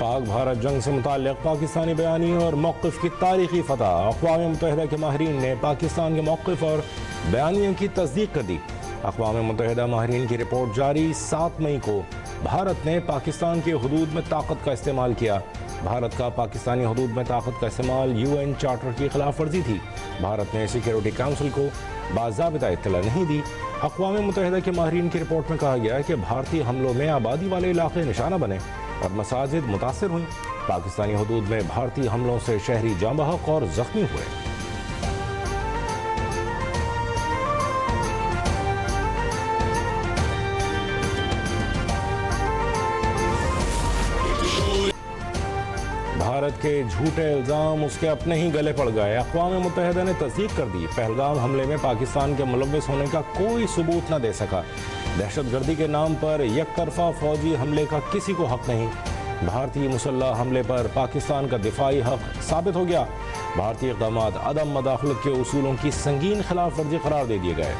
पाक भारत जंग से मुताल्लिक़ पाकिस्तानी बयानी और मौक़िफ़ की तारीख़ी फ़तह। अक़वाम मुत्तहिदा के माहिरीन ने पाकिस्तान के मौक़िफ़ और बयानियों की तस्दीक कर दी। अक़वाम मुत्तहिदा माहिरीन की रिपोर्ट जारी। 7 मई को भारत ने पाकिस्तान के हुदूद में ताकत का इस्तेमाल किया। भारत का पाकिस्तानी हुदूद में ताकत का इस्तेमाल UN चार्टर की खिलाफ वर्जी थी। भारत ने सिक्योरिटी काउंसिल को बाज़ाबिता इत्तला नहीं दी। अक़वाम मुत्तहिदा के माहिरीन की रिपोर्ट में कहा गया है कि भारतीय हमलों में आबादी वाले इलाके निशाना बने और मसाजिद मुतासिर हुई। पाकिस्तानी हुदूद में भारतीय हमलों से शहरी जाँ बहक और जख्मी हुए। भारत के झूठे इल्ज़ाम उसके अपने ही गले पड़ गए। अक़वाम मुत्तहिदा ने तस्दीक कर दी, पहलगाम हमले में पाकिस्तान के मुलव्विस होने का कोई सबूत न दे सका। दहशतगर्दी के नाम पर यकतरफा फौजी हमले का किसी को हक नहीं। भारतीय मुसल्लह हमले पर पाकिस्तान का दिफाई हक साबित हो गया। भारतीय इक़दाम अदम मदाखलत के उसूलों की संगीन खिलाफ वर्जी करार दे दिए गए।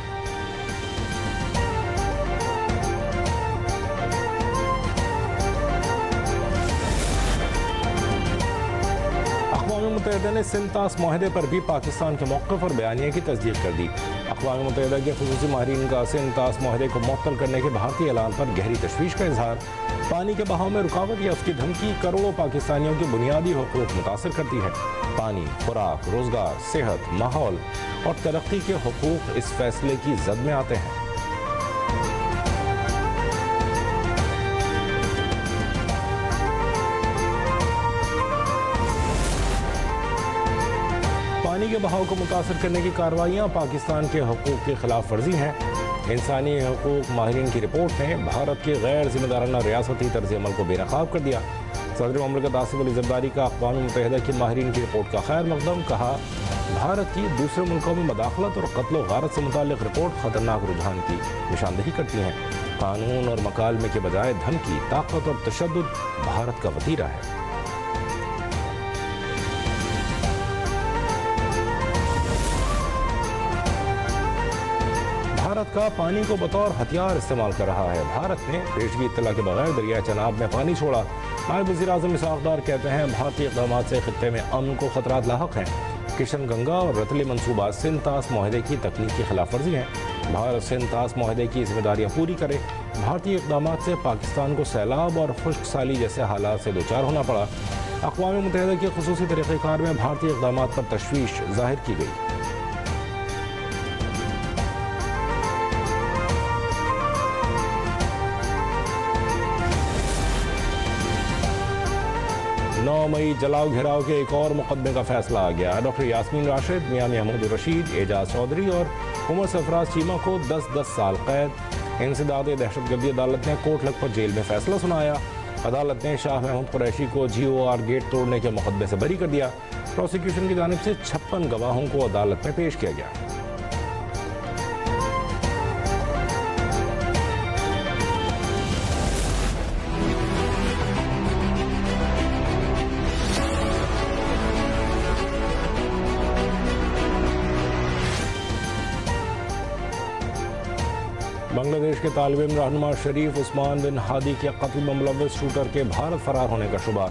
मुत्तहिदा ने सिंतास मुआहदे पर भी पाकिस्तान के मौक़िफ़ और बयानिया की तस्दीक कर दी। अक़वाम मुत्तहिदा के ख़ुसूसी माहिरीन का सिंतास मुआहदे को मुअत्तल करने के भारतीय ऐलान पर गहरी तशवीश का इजहार। पानी के बहाव में रुकावट या उसकी धमकी करोड़ों पाकिस्तानियों के बुनियादी हुकूक मुतासिर करती है। पानी, खुराक, रोज़गार, सेहत, माहौल और तरक्की के हुकूक इस फैसले की जद में आते हैं। पानी के बहाव को मुतासर करने की कार्रवाइयाँ पाकिस्तान के हकूक़ की खिलाफ वर्जी हैं। इंसानी हकूक़ माहिरीन की रिपोर्ट ने भारत के गैर जिम्मेदाराना रियासती तर्ज़ अमल को बेनकाब कर दिया। सदर ममलकत आसिफ अली ज़रदारी का अक़वाम मुत्तहिदा की माहिरीन की रिपोर्ट का खैर मक़दम। कहा, भारत की दूसरे मुल्कों में मदाखलत और क़त्ल गारत से मुताल्लिक़ रिपोर्ट ख़तरनाक रुझान की निशानदही करती हैं। कानून और मकालमे के बजाय धमकी, ताकत और तशद्दुद भारत का वतीरा है। भारत का पानी को बतौर हथियार इस्तेमाल कर रहा है। भारत ने पेशगी इत्तला के बगैर दरिया चनाब में पानी छोड़ा। नायब वज़ीर-ए-आज़म इसहाक़ डार कहते हैं, भारतीय इक़दाम से खित्ते में अमन को खतरात लाहक हैं। किशन गंगा और रतली मनसूबा सिंतास मुआहदे की तकनीक की खिलाफ वर्जी हैं। भारत सिंतास मुआहदे की जिम्मेदारियाँ पूरी करे। भारतीय इक़दाम से पाकिस्तान को सैलाब और खुश्क साली जैसे हालात से दो चार होना पड़ा। अक़वाम मुत्तहिदा के ख़ुसूसी तरीक़ेकार में भारतीय इक़दाम पर तशवीश ज़ाहिर की गई। 9 मई जलाओ घेराव के एक और मुकदमे का फैसला आ गया। डॉक्टर यास्मीन राशिद, मियां महमूद रशीद, एजाज चौधरी और उमर सरफराज चीमा को 10-10 साल कैद। इंसदाद दहशतगर्दी अदालत ने कोट लखपत जेल में फैसला सुनाया। अदालत ने शाह महमूद कुरैशी को GOR गेट तोड़ने के मुकदमे से बरी कर दिया। प्रोसिक्यूशन की जानिब से 56 गवाहों को अदालत में पेश किया गया। बांग्लादेश के तालिब रहनुमा शरीफ उस्मान बिन हादी के कत्ल में मुलव्विस शूटर के भारत फरार होने का शुबा।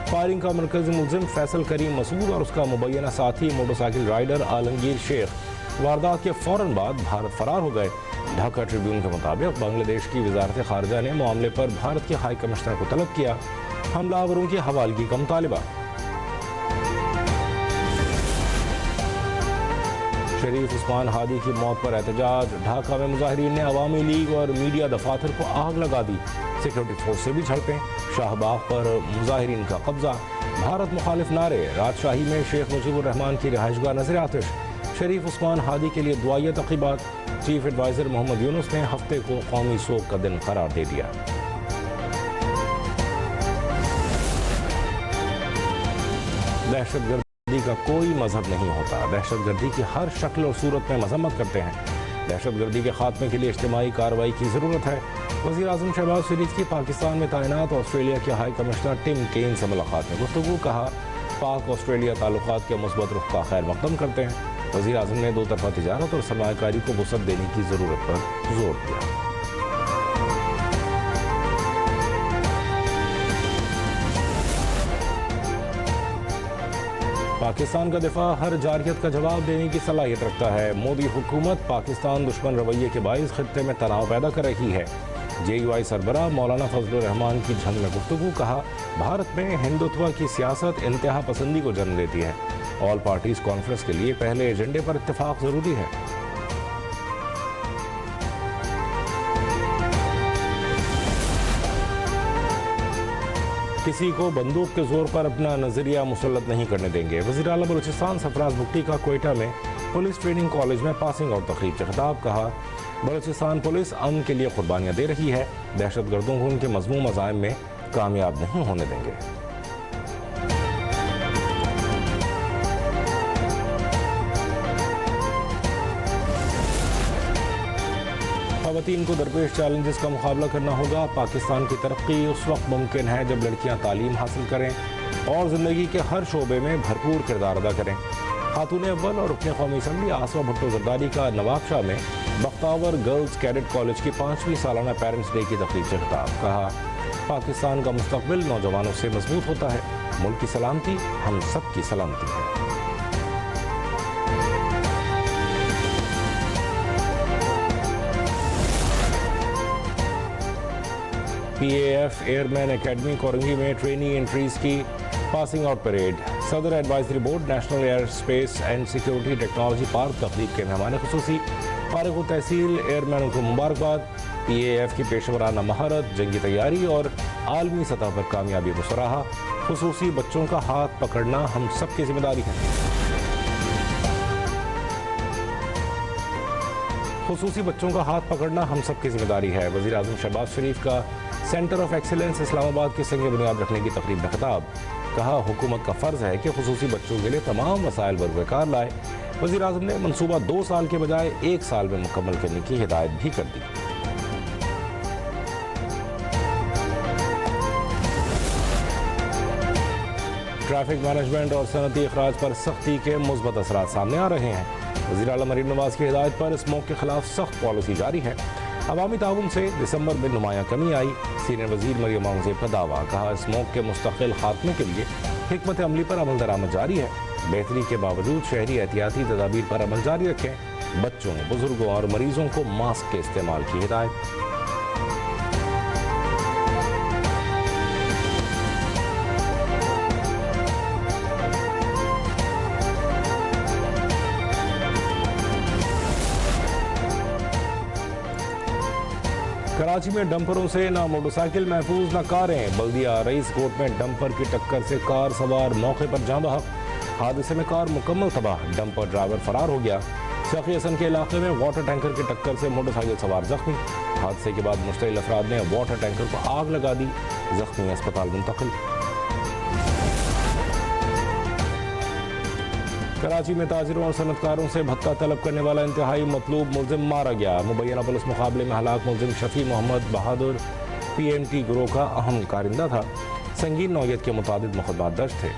फायरिंग का मरकजी मुलजिम फैसल करीम मसूद और उसका मुबैना साथी मोटरसाइकिल राइडर आलमगीर शेख वारदात के फ़ौरन बाद भारत फरार हो गए। ढाका ट्रिब्यून के मुताबिक बांग्लादेश की वजारत खारजा ने मामले पर भारत के हाई कमिश्नर को तलब किया। हमलावरों की हवालगी का मुतालिबा। शरीफ उस्मान हादी की मौत पर एहतजाज। ढाका में मुजाहिरीन ने अवामी लीग और मीडिया दफातर को आग लगा दी। सिक्योरिटी फोर्स से भी झड़पें। शाहबाग पर मुजाहिरीन का कब्जा। भारत मुखालिफ नारे। राजशाही में शेख मुजीबुर रहमान की रिहाइशगाह नजर आतिश। शरीफ उस्मान हादी के लिए दुआई तक़रीबात। चीफ एडवाइज़र मोहम्मद यूनुस ने हफ्ते को कौमी शोक का दिन करार दे दिया। दहशतगर्दी का कोई मजहब नहीं होता। दहशतगर्दी की हर शक्ल और सूरत में मजम्मत करते हैं। दहशतगर्दी के खात्मे के लिए इज्तिमाई कार्रवाई की ज़रूरत है। वज़ीर-ए-आज़म शहबाज शरीफ की पाकिस्तान में तैनात ऑस्ट्रेलिया के हाई कमिश्नर टिम केन से मुलाकात में गुफ्तगू। कहा, पाक ऑस्ट्रेलिया ताल्लुकात के मुस्बत रुख का खैर मक़दम करते हैं। वज़ीर-ए-आज़म ने दो तरफ़ा तिजारत और सरमायाकारी को वुसअत देने की ज़रूरत पर जोर दिया। पाकिस्तान का दिफा हर जारहियत का जवाब देने की सलाहियत रखता है। मोदी हुकूमत पाकिस्तान दुश्मन रवैये के बाइस खित्ते में तनाव पैदा कर रही है। JUI सरबराह मौलाना फजलुर रहमान की झंग में गुफ्तगू। कहा, भारत में हिंदुत्व की सियासत इंतहा पसंदी को जन्म देती है। ऑल पार्टीज कॉन्फ्रेंस के लिए पहले एजेंडे पर इत्तेफाक जरूरी है। किसी को बंदूक के जोर पर अपना नजरिया मुसल्लत नहीं करने देंगे। वज़ीर आला बलूचिस्तान सरफराज भुट्टी का कोयटा में पुलिस ट्रेनिंग कॉलेज में पासिंग आउट तकरीब से खिताब। कहा, बलूचिस्तान पुलिस अमन के लिए कुर्बानियाँ दे रही है। दहशतगर्दों को उनके मज़मूम अज़ाइम में कामयाब नहीं होने देंगे। ख़वातीन को दरपेश चैलेंजेस का मुकाबला करना होगा। पाकिस्तान की तरक्की उस वक्त मुमकिन है जब लड़कियां तालीम हासिल करें और ज़िंदगी के हर शोबे में भरपूर किरदार अदा करें। खातून अव्वल और रुकन कौमी असम्बली आसमा भुट्टो जरदारी का नवाबशाह में बख्तावर गर्ल्स कैडेट कॉलेज की 5वीं सालाना पेरेंट्स डे की तकरीब से खिताब। कहा, पाकिस्तान का मुस्तकबिल नौजवानों से मजबूत होता है। मुल्क की सलामती हम सब की सलामती है। PAF एयरमैन एकेडमी कोरंगी में ट्रेनी एंट्रीज की पासिंग आउट परेड। सदर advisory board national air space and security technology park तकरीब के मेहमान खुसूसी। फारिग तहसील एयरमैनों को मुबारकबाद। PAF की पेशवराना महारत, जंगी तैयारी और आलमी सतह पर कामयाबी को सराहा। खुसूसी बच्चों का हाथ पकड़ना हम सब की जिम्मेदारी है। खुसूसी बच्चों का हाथ पकड़ना हम सब की जिम्मेदारी है। वज़ीर आज़म शहबाज शरीफ का सेंटर ऑफ एक्सीलेंस इस्लामाबाद की संग बुनियाद रखने की तकरीब में खिताब। कहा, हुकूमत का फ़र्ज़ है कि खुसूसी बच्चों के लिए तमाम वसाइल बरकार लाए। वज़ीर आज़म ने मनसूबा 2 साल के बजाय 1 साल में मुकम्मल करने की हिदायत भी कर दी। ट्रैफिक मैनेजमेंट और सनती अखराज पर सख्ती के मुस्बत असरात सामने आ रहे हैं। वज़ीर आला मरीम नवाज की हिदायत पर स्मोक के खिलाफ सख्त पॉलिसी जारी है। अवामी ताउन से दिसंबर में नुमाया कमी आई। सीनियर वज़ीर मरियम औरंगज़ेब का दावा। कहा, स्मोक के मुस्तकिल खात्मे के लिए हिकमत अमली पर अमल दरामद जारी है। बेहतरी के बावजूद शहरी एहतियाती तदाबीर पर अमल जारी रखें। बच्चों, बुजुर्गों और मरीजों को मास्क के इस्तेमाल की हिदायत। कराची में डंपरों से ना मोटरसाइकिल महफूज ना कारें। बल्दिया रईस कोट में डंपर की टक्कर से कार सवार मौके पर जाँ बहक। हादसे में कार मुकम्मल तबाह, डंपर ड्राइवर फरार हो गया। सखी हसन के इलाके में वाटर टैंकर की टक्कर से मोटरसाइकिल सवार जख्मी। हादसे के बाद मुश्तइल अफराद ने वाटर टैंकर को आग लगा दी। जख्मी अस्पताल मुंतकिल। कराची में ताजिरों और सनतकारों से भत्ता तलब करने वाला इंतहाई मतलूब मुलजिम मारा गया। मुबैना पुलिस मुकाबले में हलाक मुलजिम शफी मोहम्मद बहादुर PMT गिरोह का अहम कारिंदा था। संगीन नौयत के मुताबिक मुकदमा दर्ज थे।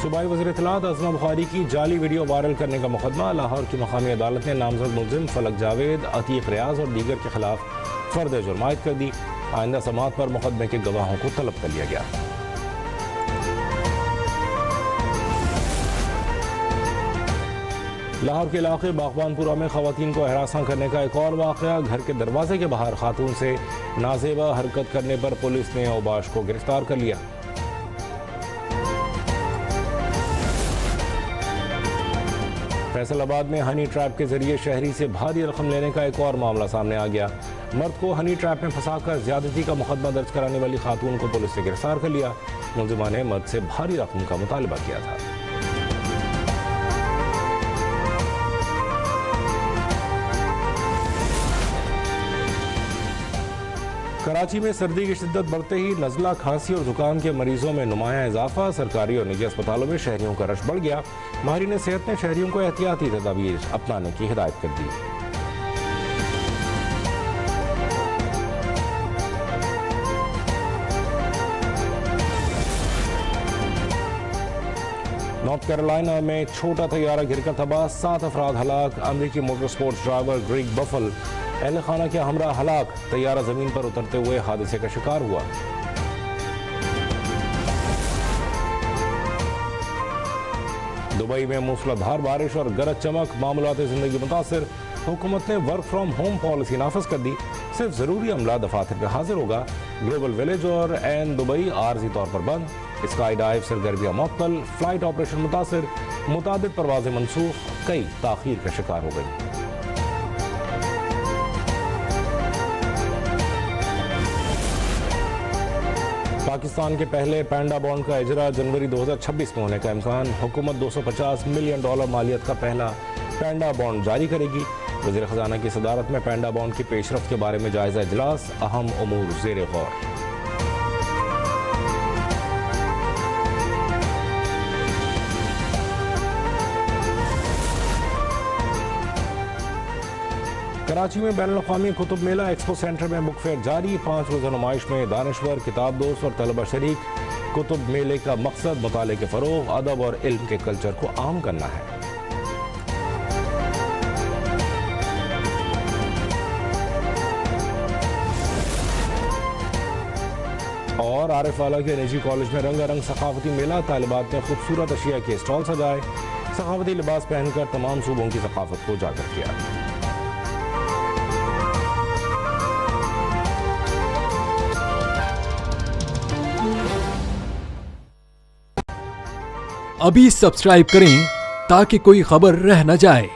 सूबाई वज़ीर इत्तलात आज़मा बुखारी की जाली वीडियो वायरल करने का मुकदमा। लाहौर की मकामी अदालत ने नामजद मुलजिम फलक जावेद, अतीक रियाज और दीगर के खिलाफ फर्द जुर्म आयद कर दी। आइंदा समाअत पर मुकदमे के गवाहों को तलब कर लिया गया। लाहौर के इलाके बागबानपुरा में खवातीन को हरासा करने का एक और वाक़या। घर के दरवाजे के बाहर खातून से नाजेबा हरकत करने पर पुलिस ने औबाश को गिरफ्तार कर लिया। फैसलाबाद में हनी ट्रैप के जरिए शहरी से भारी रकम लेने का एक और मामला सामने आ गया। मर्द को हनी ट्रैप में फंसाकर ज्यादती का मुकदमा दर्ज कराने वाली खातून को पुलिस ने गिरफ्तार कर लिया। मुलजिमा ने मर्द से भारी रकम का मुतालबा किया था। कराची में सर्दी की शिद्दत बढ़ते ही नज़ला, खांसी और जुकाम के मरीजों में नुमाया इजाफा। सरकारी और निजी अस्पतालों में शहरियों का रश बढ़ गया। माहिरीन सेहत ने शहरियों को एहतियाती तदाबीर अपनाने की हिदायत कर दी। नॉर्थ कैरोलिना में छोटा तैयारा गिरकर तबाह, 7 अफराद हलाक। अमरीकी motor sports driver Greg baffle अहल खाना के हमरा हलाक, तैयारा जमीन पर उतरते हुए हादसे का शिकार हुआ। दुबई में मूसलाधार बारिश और गरज चमक, मामूलात जिंदगी मुतासिर। हुकूमत ने वर्क फ्रॉम होम पॉलिसी नाफिज कर दी। सिर्फ जरूरी अमला दफातर पे हाजिर होगा। ग्लोबल विलेज और एन दुबई आर्जी तौर पर बंद। स्काई डाइव सरगर्मियां मुअत्तल, फ्लाइट ऑपरेशन मुतासिर, मुतादिद परवाजें मनसूख, कई ताखीर का शिकार हो गई। पाकिस्तान के पहले पैंडा बॉन्ड का इजरा जनवरी 2026 में होने का इम्कान। हुकूमत $250 मिलियन मालियत का पहला पैंडा बॉन्ड जारी करेगी। वज़ीर ख़जाना की सदारत में पैंडा बॉन्ड की पेशरफ्त के बारे में जायजा इजलास, अहम उमूर ज़ेर गौर। कराची में बैनुल-अक़वामी कुतुब मेला एक्सपो सेंटर में बुक फेयर जारी। 5 रोज़ा नुमाइश में दानिश्वर, किताब दोस्त और तलबा शरीक। कुतुब मेले का मकसद मुताले के फ़रोग़, अदब और इल्म के कल्चर को आम करना है। और आरिफ वाला के निजी कॉलेज में रंगारंग सखाफती मेला। तालिबात ने खूबसूरत अशिया के स्टॉल सजाए। सखाफती लिबास पहनकर तमाम सूबों की सकाफत को उजागर किया। अभी सब्सक्राइब करें ताकि कोई खबर रह न जाए।